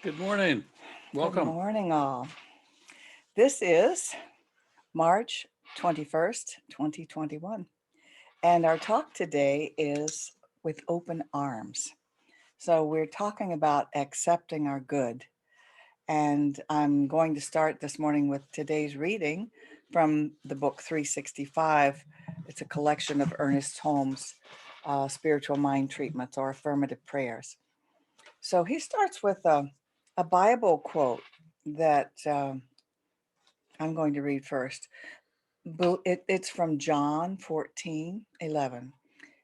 Good morning. Good Welcome. morning, all. This is March 21st, 2021. And our talk today is with open arms. So we're talking about accepting our good. And I'm going to start this morning with today's reading from the book 365. It's a collection of Ernest Holmes' spiritual mind treatments or affirmative prayers. So he starts with a Bible quote that I'm going to read first. It's from John 14:11,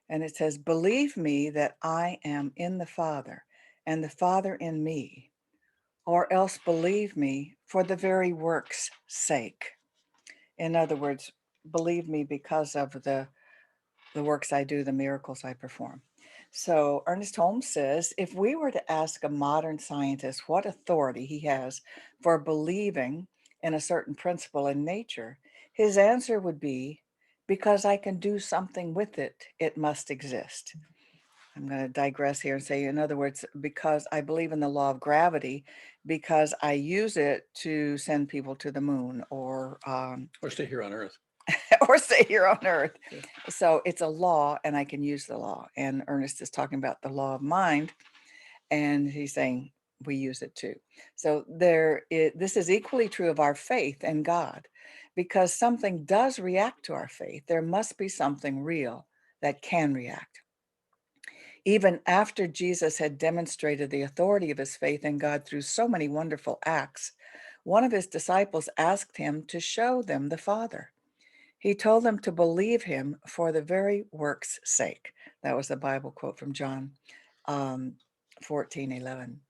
and it says, "Believe me that I am in the Father, and the Father in me, or else believe me for the very work's sake." In other words, believe me because of the works I do, the miracles I perform. So Ernest Holmes says, if we were to ask a modern scientist what authority he has for believing in a certain principle in nature, his answer would be, because I can do something with it, it must exist. I'm going to digress here and say, in other words, because I believe in the law of gravity, because I use it to send people to the moon Or stay here on Earth. or stay here on Earth. Yeah. So it's a law, and I can use the law. And Ernest is talking about the law of mind, and he's saying we use it too. So this is equally true of our faith in God, because something does react to our faith. There must be something real that can react. Even after Jesus had demonstrated the authority of his faith in God through so many wonderful acts, one of his disciples asked him to show them the Father. He told them to believe him for the very work's sake. That was a Bible quote from John 14:11.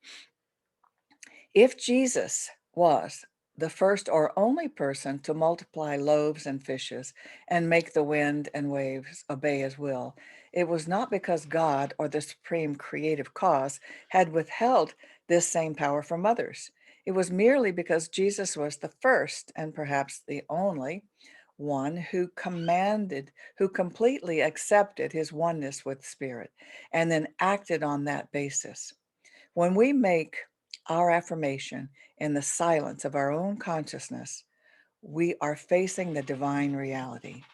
If Jesus was the first or only person to multiply loaves and fishes and make the wind and waves obey his will, it was not because God or the supreme creative cause had withheld this same power from others. It was merely because Jesus was the first and perhaps the only one who who completely accepted his oneness with Spirit and then acted on that basis. When we make our affirmation in the silence of our own consciousness, we are facing the divine reality,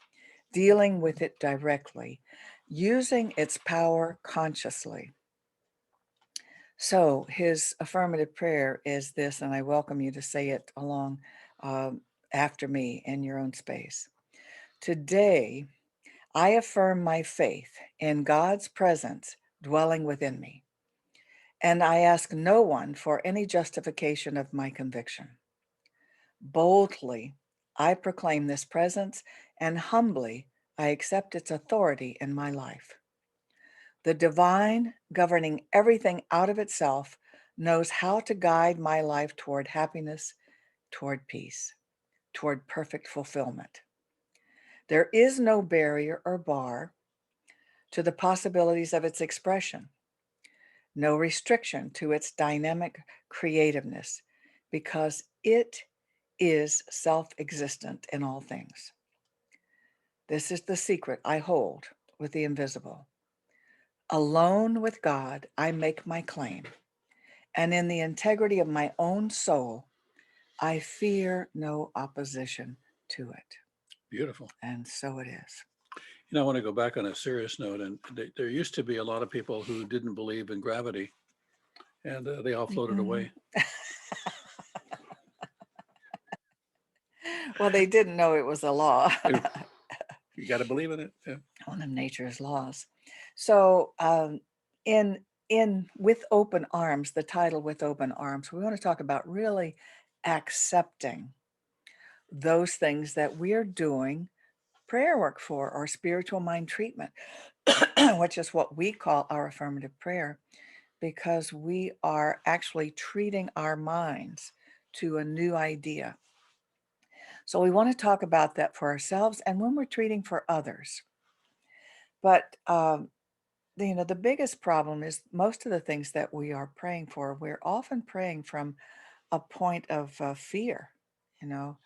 dealing with it directly, using its power consciously. So his affirmative prayer is this, and I welcome you to say it along after me in your own space. Today, I affirm my faith in God's presence dwelling within me, and I ask no one for any justification of my conviction. Boldly, I proclaim this presence, and humbly, I accept its authority in my life. The divine, governing everything out of itself, knows how to guide my life toward happiness, toward peace, toward perfect fulfillment. There is no barrier or bar to the possibilities of its expression, no restriction to its dynamic creativeness, because it is self existent in all things. This is the secret I hold with the invisible. Alone with God, I make my claim, and in the integrity of my own soul, I fear no opposition to it. Beautiful. And so it is. I want to go back on a serious note. And there used to be a lot of people who didn't believe in gravity, and they all floated Mhm. away. Well, they didn't know it was a law, You got to believe in it. Yeah. one of nature's laws. So, in with open arms, the title with open arms, we want to talk about really accepting those things that we're doing prayer work for or spiritual mind treatment, which is what we call our affirmative prayer, because we are actually treating our minds to a new idea. So we want to talk about that for ourselves and when we're treating for others. But the biggest problem is most of the things that we are praying for, we're often praying from a point of fear. You know,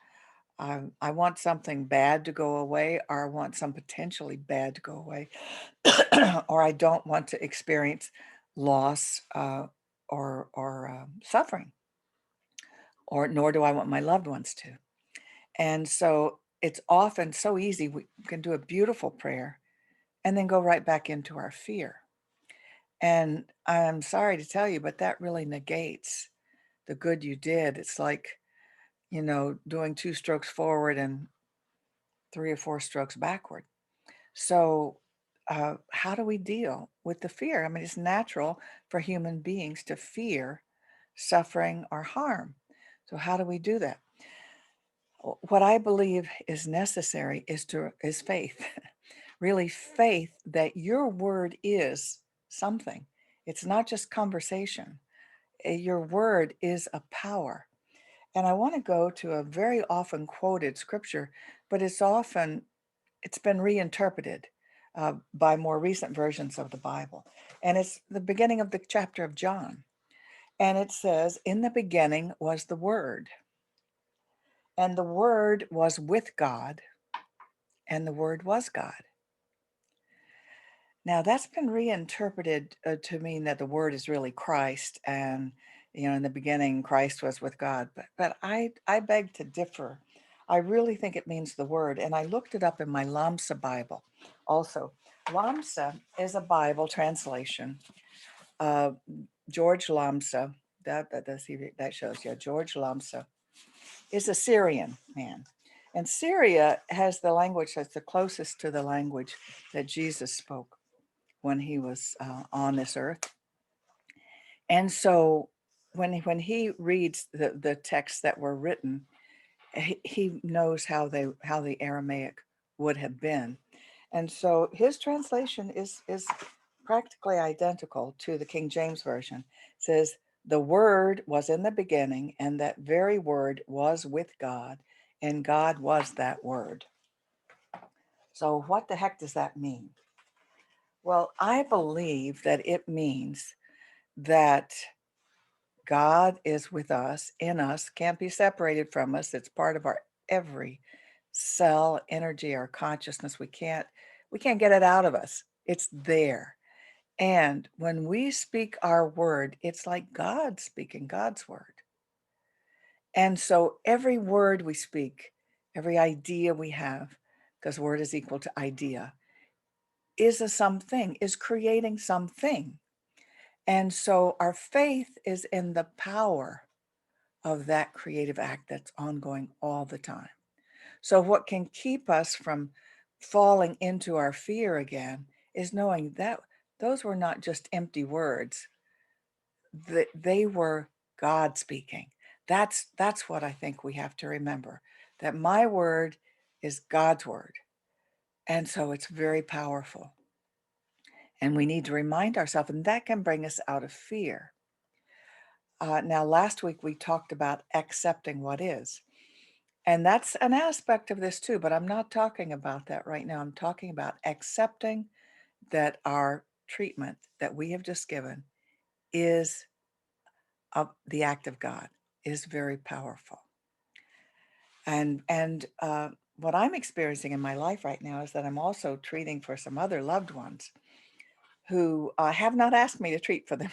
I want something bad to go away, or I want some potentially bad to go away, or I don't want to experience loss or suffering, or nor do I want my loved ones to. And so it's often so easy. We can do a beautiful prayer and then go right back into our fear. And I'm sorry to tell you, but that really negates the good you did. It's like, doing two strokes forward and three or four strokes backward. So, how do we deal with the fear? I mean, it's natural for human beings to fear suffering or harm. So, how do we do that? What I believe is necessary is faith. Really, faith that your word is something. It's not just conversation. Your word is a power. And I want to go to a very often quoted scripture, but it's been reinterpreted by more recent versions of the Bible. And it's the beginning of the chapter of John. And it says, "In the beginning was the Word, and the Word was with God, and the Word was God." Now that's been reinterpreted to mean that the Word is really Christ, and in the beginning Christ was with God. But I beg to differ. I really think it means the Word, and I looked it up in my Lamsa Bible. Also, Lamsa is a Bible translation. Uh, George Lamsa, that shows you. George Lamsa is a Syrian man. And Syria has the language that's the closest to the language that Jesus spoke when he was on this earth. And so when he reads the texts that were written, he knows how the Aramaic would have been. And so his translation is practically identical to the King James Version. It says, "The Word was in the beginning, and that very Word was with God, and God was that Word." So what the heck does that mean? Well, I believe that it means that God is with us, in us, can't be separated from us. It's part of our every cell, energy, our consciousness. We can't get it out of us. It's there. And when we speak our word, it's like God speaking God's word. And so every word we speak, every idea we have, because word is equal to idea, is a something, is creating something. And so our faith is in the power of that creative act that's ongoing all the time. So, what can keep us from falling into our fear again is knowing that those were not just empty words, that they were God speaking. That's what I think we have to remember, that my word is God's word. And so it's very powerful. And we need to remind ourselves, and that can bring us out of fear. Now, last week we talked about accepting what is. And that's an aspect of this too, but I'm not talking about that right now. I'm talking about accepting that our treatment that we have just given is of the act of God, is very powerful. And what I'm experiencing in my life right now is that I'm also treating for some other loved ones who have not asked me to treat for them.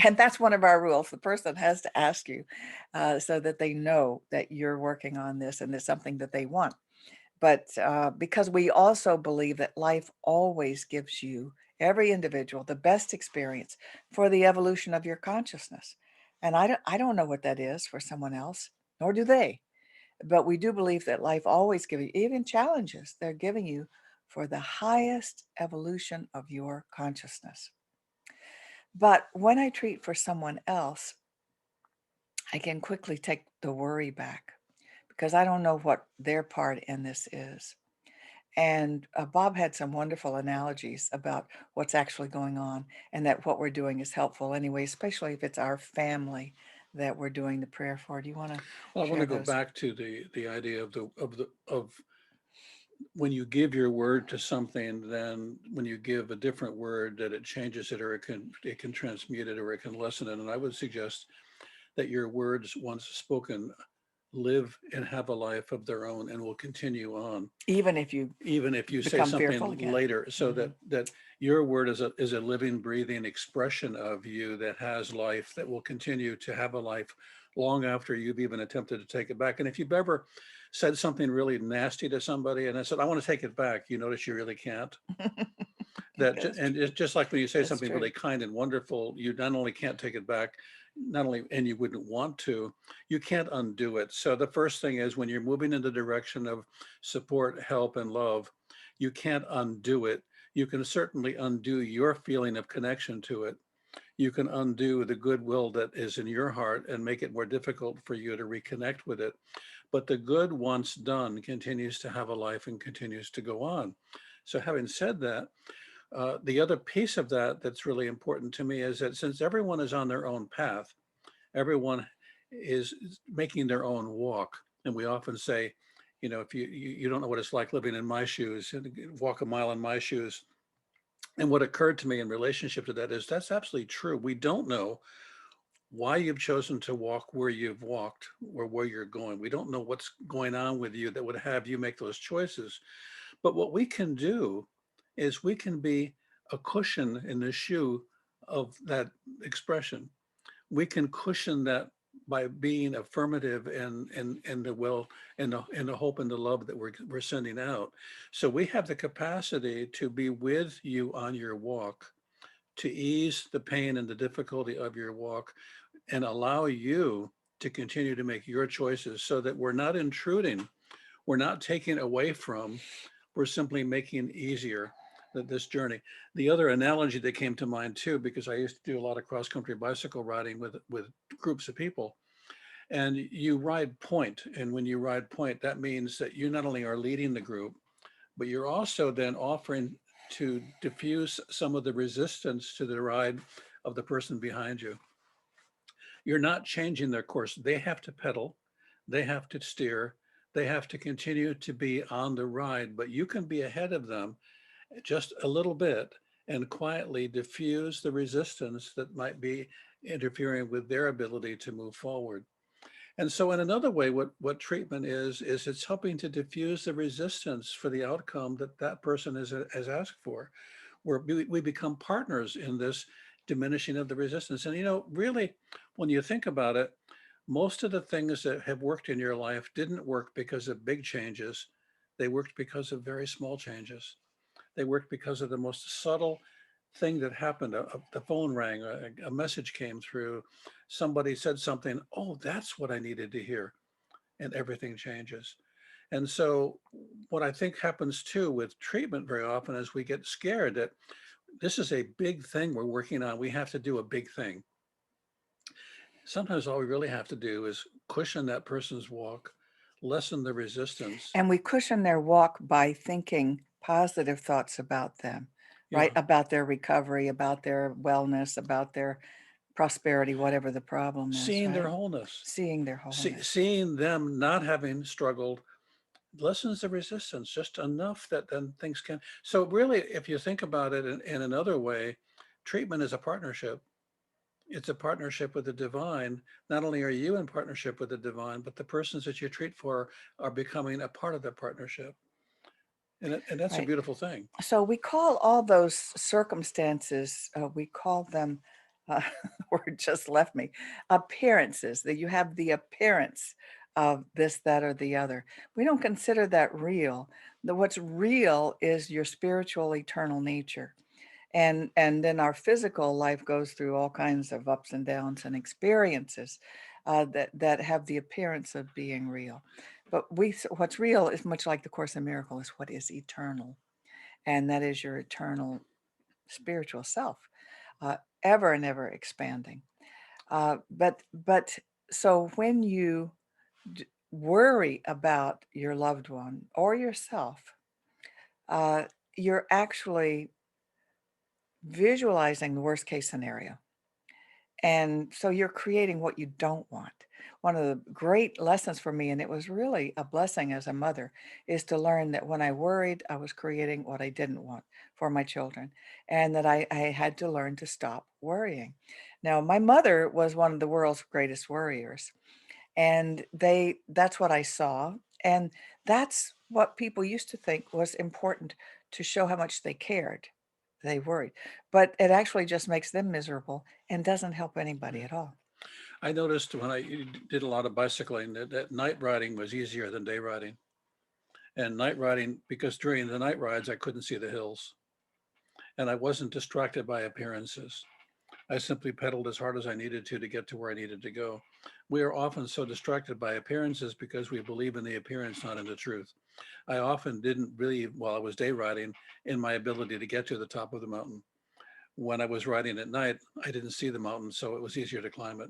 And that's one of our rules. The person has to ask you so that they know that you're working on this and it's something that they want. But because we also believe that life always gives you, every individual, the best experience for the evolution of your consciousness. And I don't know what that is for someone else, nor do they. But we do believe that life always gives you, even challenges, they're giving you for the highest evolution of your consciousness. But when I treat for someone else, I can quickly take the worry back because I don't know what their part in this is. And Bob had some wonderful analogies about what's actually going on and that what we're doing is helpful anyway, especially if it's our family that we're doing the prayer for. Do you want to Well, I want share to go those? back to the idea of when you give your word to something, then when you give a different word, that it changes it, or it can transmute it, or it can lessen it. And I would suggest that your words, once spoken, live and have a life of their own and will continue on, Even if you even if you say become fearful something again. later, so Mhm. that your word is a living, breathing expression of you that has life, that will continue to have a life long after you've even attempted to take it back. And if you've ever said something really nasty to somebody and I said, I want to take it back, you notice you really can't. That's And true. it's just like when you say That's something true. really kind and wonderful, you not only can't take it back, not only, and you wouldn't want to, you can't undo it. So the first thing is when you're moving in the direction of support, help, and love, you can't undo it. You can certainly undo your feeling of connection to it. You can undo the goodwill that is in your heart and make it more difficult for you to reconnect with it. But the good, once done, continues to have a life and continues to go on. So having said that, the other piece of that that's really important to me is that since everyone is on their own path, everyone is making their own walk. And we often say, you know, if you don't know what it's like living in my shoes and walk a mile in my shoes. And what occurred to me in relationship to that is that's absolutely true. We don't know why you've chosen to walk where you've walked or where you're going. We don't know what's going on with you that would have you make those choices. But what we can do is we can be a cushion in the shoe of that expression. We can cushion that by being affirmative and the will and the hope and the love that we're sending out. So we have the capacity to be with you on your walk, to ease the pain and the difficulty of your walk, and allow you to continue to make your choices so that we're not intruding, we're not taking away from, we're simply making easier this journey. The other analogy that came to mind too, because I used to do a lot of cross country bicycle riding with groups of people, and you ride point. And when you ride point, that means that you not only are leading the group, but you're also then offering to diffuse some of the resistance to the ride of the person behind you. You're not changing their course. They have to pedal, they have to steer, they have to continue to be on the ride, but you can be ahead of them just a little bit and quietly diffuse the resistance that might be interfering with their ability to move forward. And so in another way, what treatment is it's helping to diffuse the resistance for the outcome that that person has asked for, where we become partners in this diminishing of the resistance. And, you know, really, when you think about it, most of the things that have worked in your life didn't work because of big changes. They worked because of very small changes. They worked because of the most subtle thing that happened. The phone rang, a message came through, somebody said something, oh, that's what I needed to hear, and everything changes. And so what I think happens too with treatment very often is we get scared that this is a big thing we're working on. We have to do a big thing. Sometimes all we really have to do is cushion that person's walk, lessen the resistance. And we cushion their walk by thinking positive thoughts about them, right? Yeah, About their recovery, about their wellness, about their prosperity, whatever the problem is, seeing their right? wholeness, Seeing their wholeness. seeing them not having struggled lessens the resistance just enough that then things can. So really, if you think about it in another way, treatment is a partnership. It's a partnership with the divine. Not only are you in partnership with the divine, but the persons that you treat for are becoming a part of that partnership. And that's a Right. beautiful thing. So we call all those circumstances, we call them, uh, word just left me, appearances, that you have the appearance of this, that, or the other. We don't consider that real. What's real is your spiritual eternal nature. And then our physical life goes through all kinds of ups and downs and experiences that have the appearance of being real. But what's real is much like the Course in Miracles, is what is eternal, and that is your eternal spiritual self, uh, ever and ever expanding. But so when you worry about your loved one or yourself, uh, you're actually visualizing the worst case scenario. And so you're creating what you don't want. One of the great lessons for me, and it was really a blessing as a mother, is to learn that when I worried, I was creating what I didn't want for my children, and that I had to learn to stop worrying. Now, my mother was one of the world's greatest worriers. And that's what I saw. And that's what people used to think was important to show how much they cared. They worried. But it actually just makes them miserable and doesn't help anybody Yeah. at all. I noticed when I did a lot of bicycling that night riding was easier than day riding. And night riding, because during the night rides, I couldn't see the hills and I wasn't distracted by appearances. I simply pedaled as hard as I needed to get to where I needed to go. We are often so distracted by appearances because we believe in the appearance, not in the truth. I often didn't believe while I was day riding in my ability to get to the top of the mountain. When I was riding at night, I didn't see the mountain, so it was easier to climb it.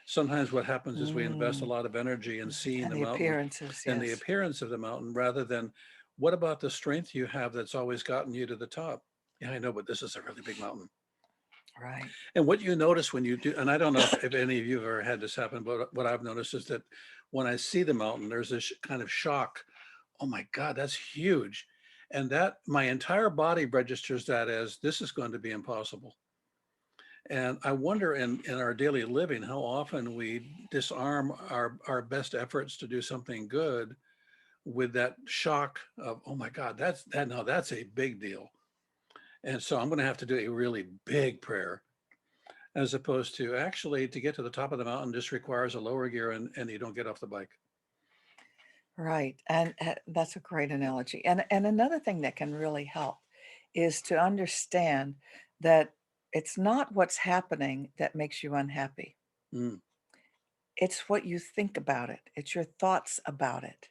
Sometimes what happens is we invest a Mm, lot of energy in seeing and the the mountain appearances, and the yes. appearance of the mountain rather than what about the strength you have that's always gotten you to the top? Yeah, I know, but this is a really big mountain. Right. And what you notice when you do, and I don't know if any of you have ever had this happen, but what I've noticed is that when I see the mountain, there's this kind of shock. Oh my God, that's huge. And that my entire body registers that as this is going to be impossible. And I wonder in our daily living how often we disarm our best efforts to do something good with that shock of, oh my God, that's a big deal. And so I'm going to have to do a really big prayer as opposed to actually to get to the top of the mountain just requires a lower gear and you don't get off the bike. Right. And that's a great analogy. And another thing that can really help is to understand that it's not what's happening that makes you unhappy. Mm, It's what you think about it. It's your thoughts about it,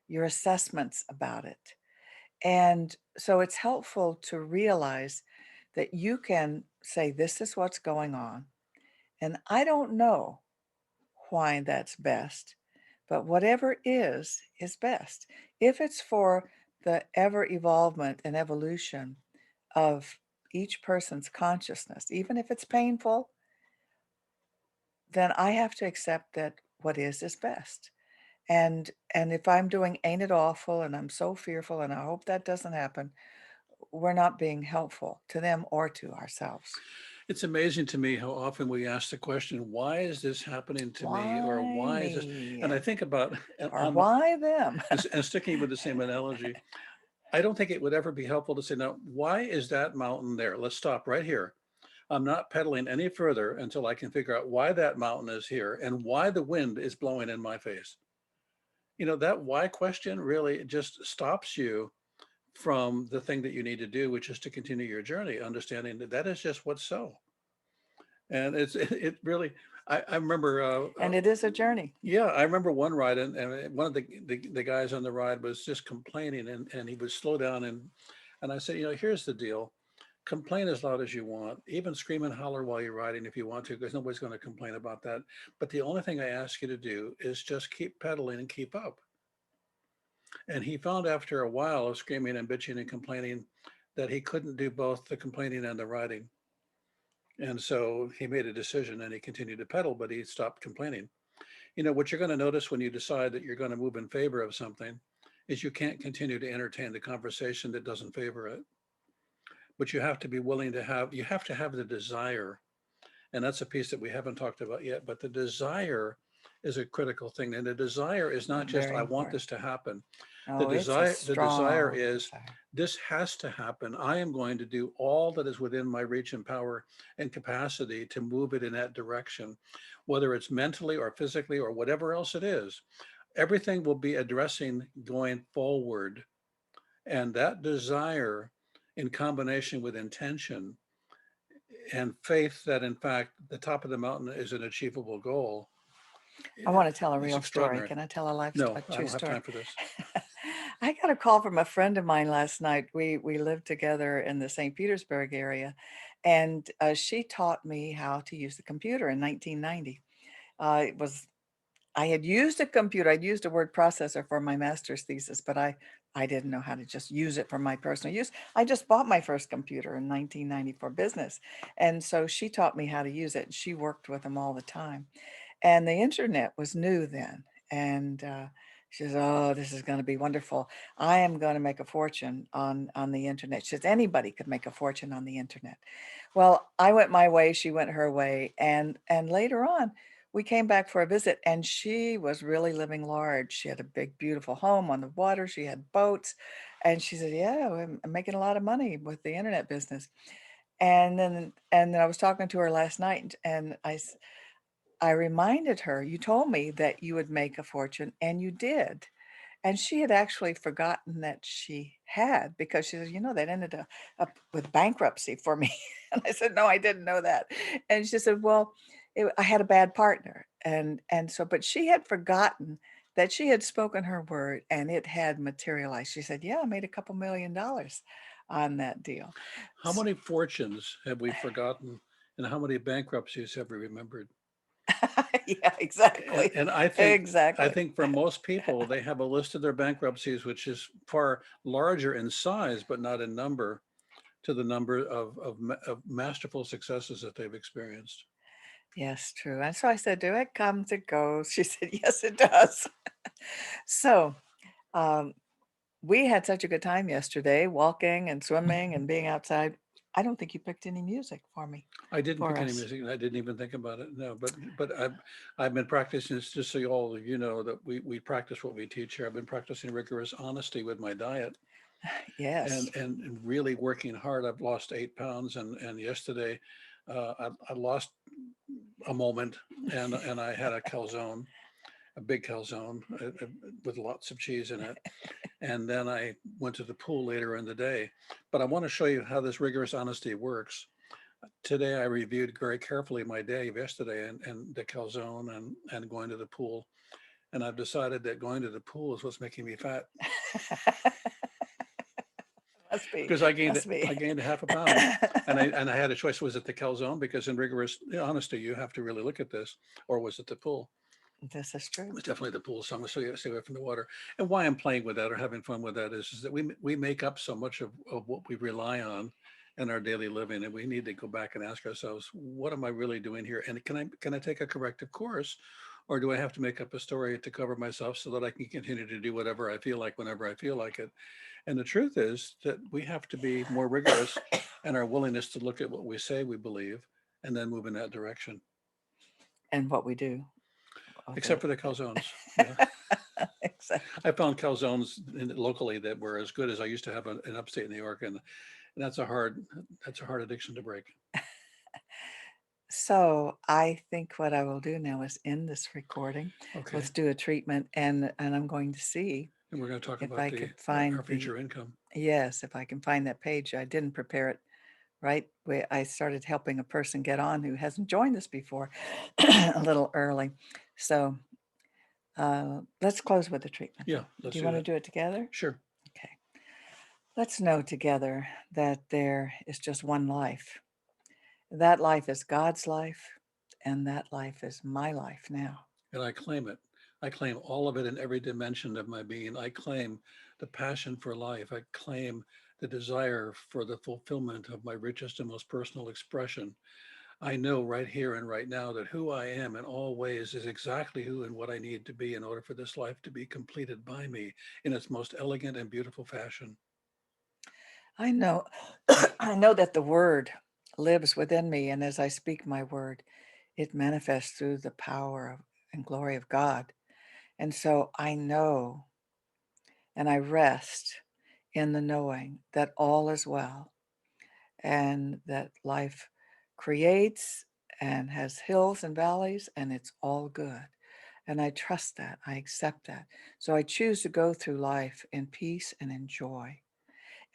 your assessments about it. And so it's helpful to realize that you can say, this is what's going on. And I don't know why that's best, but whatever is best. If it's for the ever evolvement and evolution of each person's consciousness, even if it's painful, then I have to accept that what is best. And if I'm doing ain't it awful and I'm so fearful and I hope that doesn't happen, we're not being helpful to them or to ourselves. it's amazing to me how often we ask the question, why is this happening to me? Or Why why is this? me? And I think about, Or why them? and sticking with the same analogy, I don't think it would ever be helpful to say, now, why is that mountain there? Let's stop right here. I'm not pedaling any further until I can figure out why that mountain is here and why the wind is blowing in my face. That why question really just stops you from the thing that you need to do, which is to continue your journey, understanding that that is just what's so. And it really, I remember, And it is a journey. yeah, I remember one ride and one of the guys on the ride was just complaining and he would slow down and I said, here's the deal. Complain as loud as you want, even scream and holler while you're riding if you want to, because nobody's going to complain about that. But the only thing I ask you to do is just keep pedaling and keep up. And he found after a while of screaming and bitching and complaining that he couldn't do both the complaining and the riding. And so he made a decision and he continued to pedal, but he stopped complaining. What you're going to notice when you decide that you're going to move in favor of something is you can't continue to entertain the conversation that doesn't favor it. But you have to be willing to you have to have the desire. And that's a piece that we haven't talked about yet, but the desire is a critical thing. And the desire is not just, Very I want important. this to happen. Oh, it's a The desire strong is desire. this has to happen. I am going to do all that is within my reach and power and capacity to move it in that direction, whether it's mentally or physically or whatever else it is. Everything will be addressing going forward. And that desire in combination with intention and faith that in fact the top of the mountain is an achievable goal, I want to tell a it's real story. extraordinary. Can I tell No, a I true don't have story? time for this. I got a call from a friend of mine last night. We lived together in the St. Petersburg area, and she taught me how to use the computer in 1990. It was I had used a computer. I'd used a word processor for my master's thesis, but I didn't know how to just use it for my personal use. I just bought my first computer in 1990 for business, and so she taught me how to use it. And she worked with them all the time. And the internet was new then, and, she says, "Oh, this is gonna be wonderful. I am gonna make a fortune on the internet." She says, "Anybody could make a fortune on the internet." Well, I went my way, she went her way, and later on, we came back for a visit, and she was really living large. She had a big, beautiful home on the water. She had boats, and she said, "Yeah, I'm making a lot of money with the internet business." And then I was talking to her last night, and I reminded her, "You told me that you would make a fortune, and you did." And she had actually forgotten that she had, because she said, "That ended up with bankruptcy for me." And I said, "No, I didn't know that." And she said, "Well, I had a bad partner." And so, but she had forgotten that she had spoken her word and it had materialized. She said, "Yeah, I made a couple $1,000,000 on that deal." How many fortunes have we forgotten, and how many bankruptcies have we remembered? Yeah, And, exactly. and I think I Exactly. think for most people, they have a list of their bankruptcies, which is far larger in size, but not in number, to the number of masterful successes that they've experienced. Yes, true. And so I said, "Do it comes, it goes." She said, "Yes, it does." So, um, we had such a good time yesterday, walking and swimming and being outside. I don't think you picked any music for me, I didn't for pick any us. music, and I didn't even think about it. No, but I've been practicing this, just so all of you know that we practice what we teach here. I've been practicing rigorous honesty with my diet, Yes. and really working hard. I've lost 8 pounds, and yesterday I lost a moment, and I had a calzone, a big calzone with lots of cheese in it. And then I went to the pool later in the day. But I want to show you how this rigorous honesty works. Today, I reviewed very carefully my day of yesterday, and the calzone, and going to the pool. And I've decided that going to the pool is what's making me fat, Must be, because I gained must be. I gained a half a pound. And I had a choice. Was it the calzone? Because in rigorous honesty, you have to really look at this. Or was it the pool? This is It true. was definitely the pool. So I'm going to stay away from the water. And why I'm playing with that or having fun with that is that we make up so much of what we rely on in our daily living, and we need to go back and ask ourselves, what am I really doing here? And can I take a corrective course, or do I have to make up a story to cover myself so that I can continue to do whatever I feel like whenever I feel like it? And the truth is that we have to be more rigorous in our willingness to look at what we say we believe and then move in that direction. And what we do of Except it. for the calzones. Yeah. Exactly. I found calzones locally that were as good as I used to have in upstate New York, and that's a hard addiction to break. So I think what I will do now is end this recording. Okay, Let's do a treatment, and I'm going to see and we're going to talk if about I the could our find the future income. yes, if I can find that page. I didn't prepare it right. I started helping a person get on who hasn't joined us before a little early. So let's close with the treatment Yeah, then. Do let's you do want to that. do it together? Sure. Okay. Let's know together that there is just one life. That life is God's life, and that life is my life now. And I claim it. I claim all of it in every dimension of my being. I claim the passion for life. I claim the desire for the fulfillment of my richest and most personal expression. I know right here and right now that who I am in all ways is exactly who and what I need to be in order for this life to be completed by me in its most elegant and beautiful fashion. I know, I know that the word lives within me, and as I speak my word, it manifests through the power and glory of God. And so I know and I rest in the knowing that all is well and that life creates and has hills and valleys and it's all good. And I trust that. I accept that. So I choose to go through life in peace and in joy.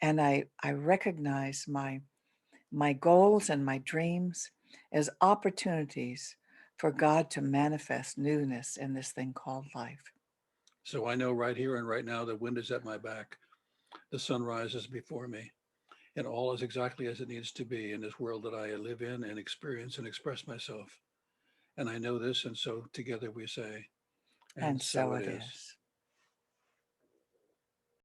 And I recognize my goals and my dreams as opportunities for God to manifest newness in this thing called life. So I know right here and right now the wind is at my back, the sun rises before me, and all is exactly as it needs to be in this world that I live in and experience and express myself. And I know this, and so together we say, and And so so it it is. is.